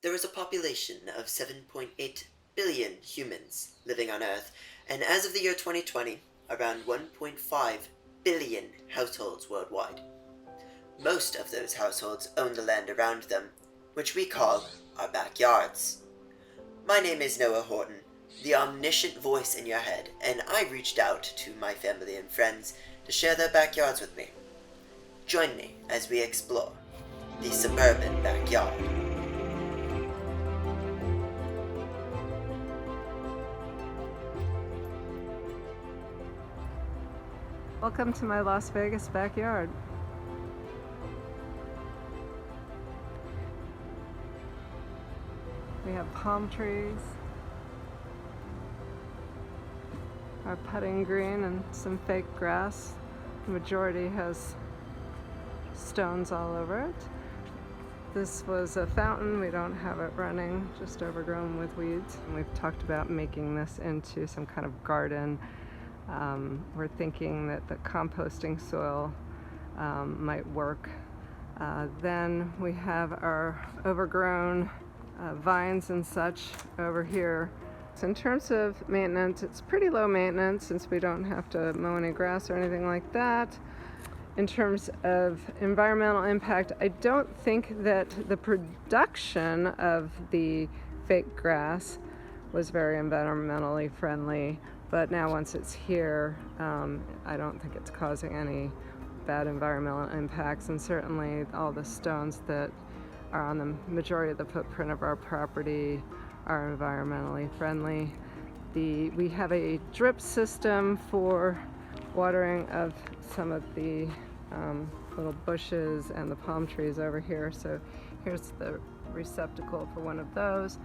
There is a population of 7.8 billion humans living on Earth, and as of the year 2020, around 1.5 billion households worldwide. Most of those households own the land around them, which we call our backyards. My name is Noah Horton, the omniscient voice in your head, and I reached out to my family and friends to share their backyards with me. Join me as we explore the suburban backyard. Welcome to my Las Vegas backyard. We have palm trees, our putting green, and some fake grass. The majority has stones all over it. This was a fountain. We don't have it running, just overgrown with weeds. And we've talked about making this into some kind of garden. We're thinking that the composting soil might work. Then we have our overgrown vines and such over here. So in terms of maintenance, it's pretty low maintenance since we don't have to mow any grass or anything like that. In terms of environmental impact, I don't think that the production of the fake grass was very environmentally friendly. But now once it's here, I don't think it's causing any bad environmental impacts, and certainly all the stones that are on the majority of the footprint of our property are environmentally friendly. We have a drip system for watering of some of the little bushes and the palm trees over here. So here's the receptacle for one of those.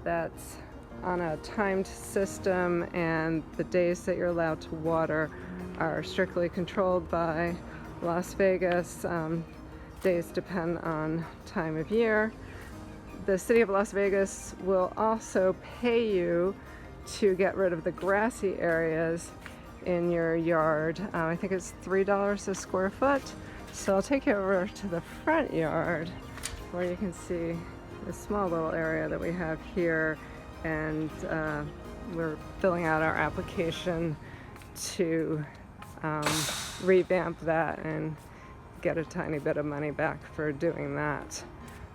That's on a timed system, and the days that you're allowed to water are strictly controlled by Las Vegas. Days depend on time of year. The city of Las Vegas will also pay you to get rid of the grassy areas in your yard. I think it's $3 a square foot. So I'll take you over to the front yard where you can see the small little area that we have here. And we're filling out our application to revamp that and get a tiny bit of money back for doing that.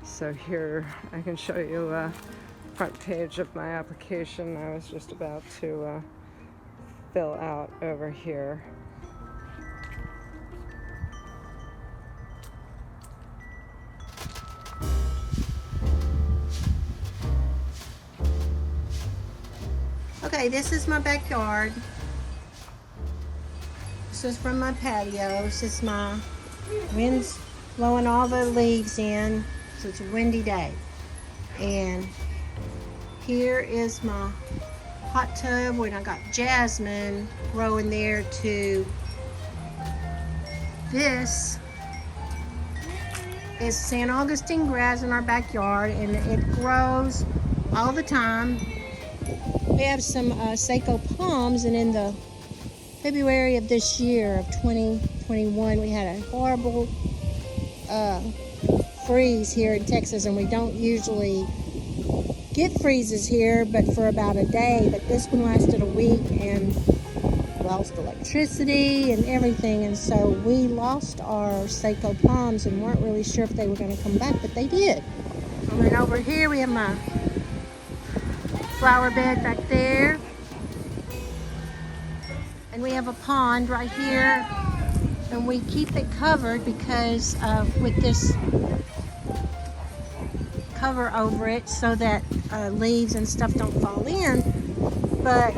So here I can show you a front page of my application I was just about to fill out over here. Okay, this is my backyard. This is from my patio. This is my wind's blowing all the leaves in, so it's a windy day. And here is my hot tub when I got jasmine growing there too. This is San Augustine grass in our backyard, and it grows all the time. We have some Seiko palms, and in the February of this year of 2021, we had a horrible freeze here in Texas, and we don't usually get freezes here, but for about a day. But this one lasted a week and lost electricity and everything, and so we lost our Seiko palms and weren't really sure if they were going to come back, but they did. And then over here we have my flower bed back there, and we have a pond right here, and we keep it covered because with this cover over it so that leaves and stuff don't fall in. But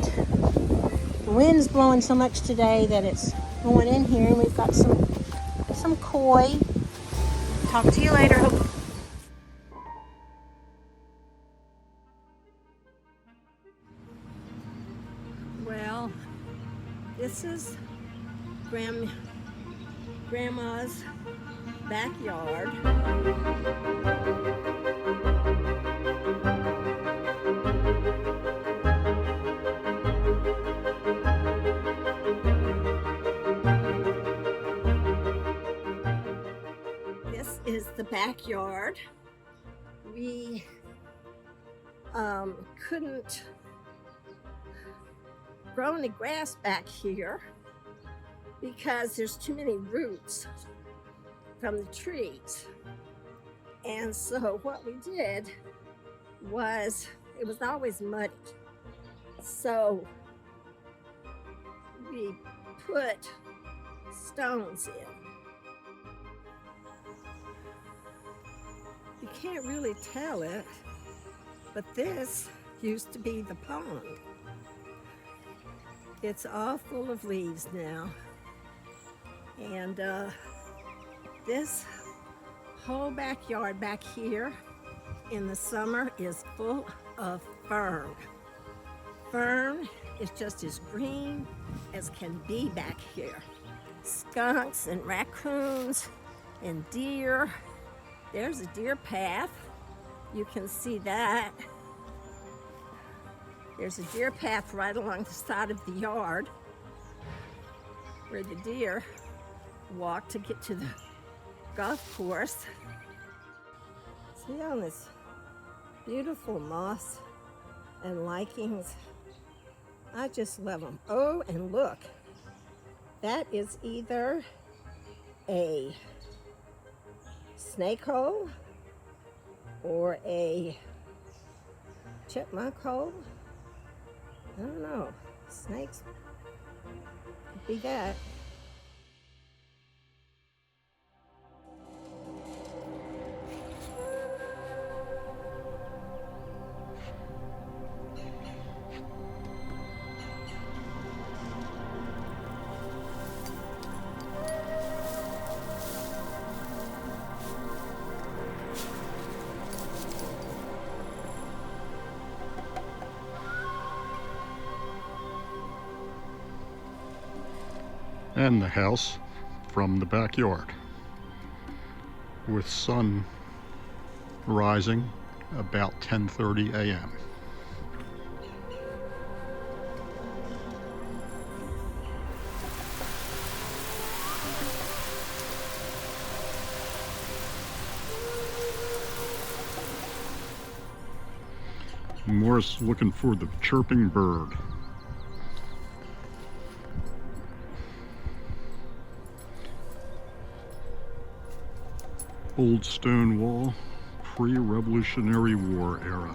the wind's blowing so much today that it's going in here, and we've got some koi. Talk to you later. Well, this is Grandma's backyard. This is the backyard. We couldn't grow any grass back here because there's too many roots from the trees. And so what we did was, it was always muddy. So we put stones in. You can't really tell it, but this used to be the pond. It's all full of leaves now. And this whole backyard back here in the summer is full of fern. Fern is just as green as can be back here. Skunks and raccoons and deer. There's a deer path. You can see that. There's a deer path right along the side of the yard where the deer walk to get to the golf course. See on this beautiful moss and lichens. I just love them. Oh, and look, that is either a snake hole or a chipmunk hole. I don't know. Snakes could be that. And the house from the backyard, with sun rising about 10:30 a.m. Morris looking for the chirping bird. Old stone wall, pre-Revolutionary War era.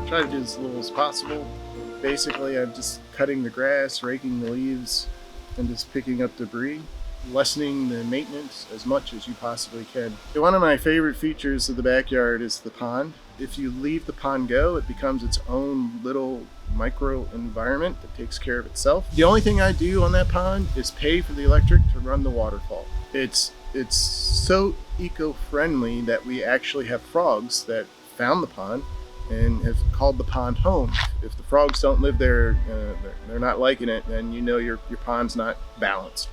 Try to do as little as possible. Basically, I'm just cutting the grass, raking the leaves, and just picking up debris, lessening the maintenance as much as you possibly can. One of my favorite features of the backyard is the pond. If you leave the pond go, it becomes its own little micro environment that takes care of itself. The only thing I do on that pond is pay for the electric to run the waterfall. It's so eco-friendly that we actually have frogs that found the pond and have called the pond home. If the frogs don't live there, they're not liking it, then you know your pond's not balanced.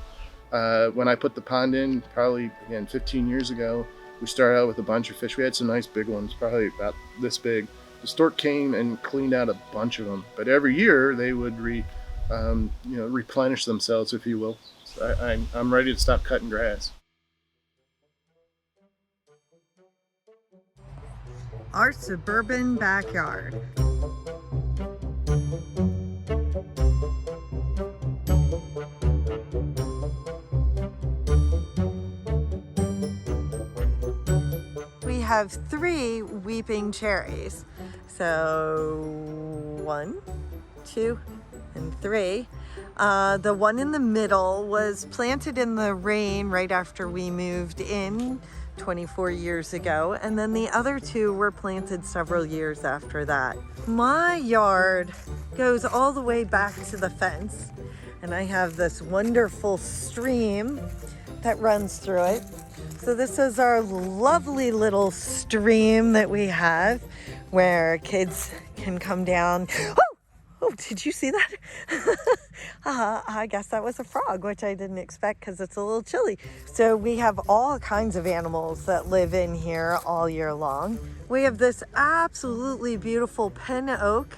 When I put the pond in, probably again 15 years ago, we started out with a bunch of fish. We had some nice big ones, probably about this big. The stork came and cleaned out a bunch of them, but every year they would replenish themselves, if you will. So I'm ready to stop cutting grass. Our suburban backyard. We have 3 weeping cherries. So 1, 2, and 3. The one in the middle was planted in the rain right after we moved in 24 years ago, and then the other 2 were planted several years after that. My yard goes all the way back to the fence, and I have this wonderful stream that runs through it. So this is our lovely little stream that we have where kids can come down. Oh, did you see that? I guess that was a frog, which I didn't expect because it's a little chilly. So we have all kinds of animals that live in here all year long. We have this absolutely beautiful pin oak,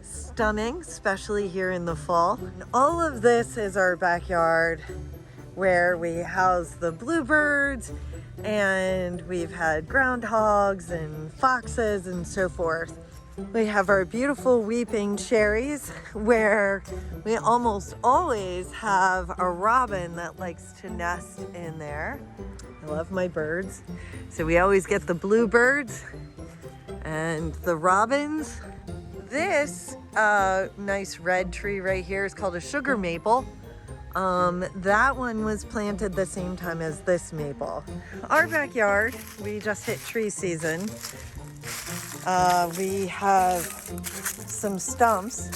stunning, especially here in the fall. And all of this is our backyard where we house the bluebirds, and we've had groundhogs and foxes and so forth. We have our beautiful weeping cherries where we almost always have a robin that likes to nest in there. I love my birds. So we always get the bluebirds and the robins. This nice red tree right here is called a sugar maple. That one was planted the same time as this maple. Our backyard, we just hit tree season. We have some stumps.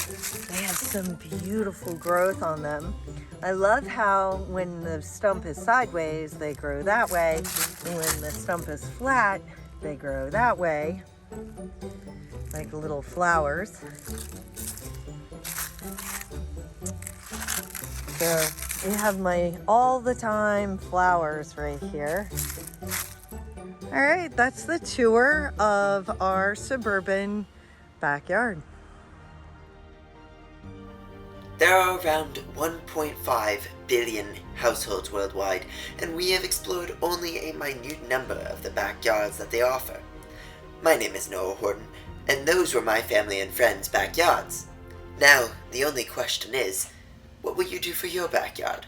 They have some beautiful growth on them. I love how when the stump is sideways, they grow that way. And when the stump is flat, they grow that way, like little flowers. So we have my all the time flowers right here. All right, that's the tour of our suburban backyard. There are around 1.5 billion households worldwide, and we have explored only a minute number of the backyards that they offer. My name is Noah Horton, and those were my family and friends' backyards. Now, the only question is, what will you do for your backyard?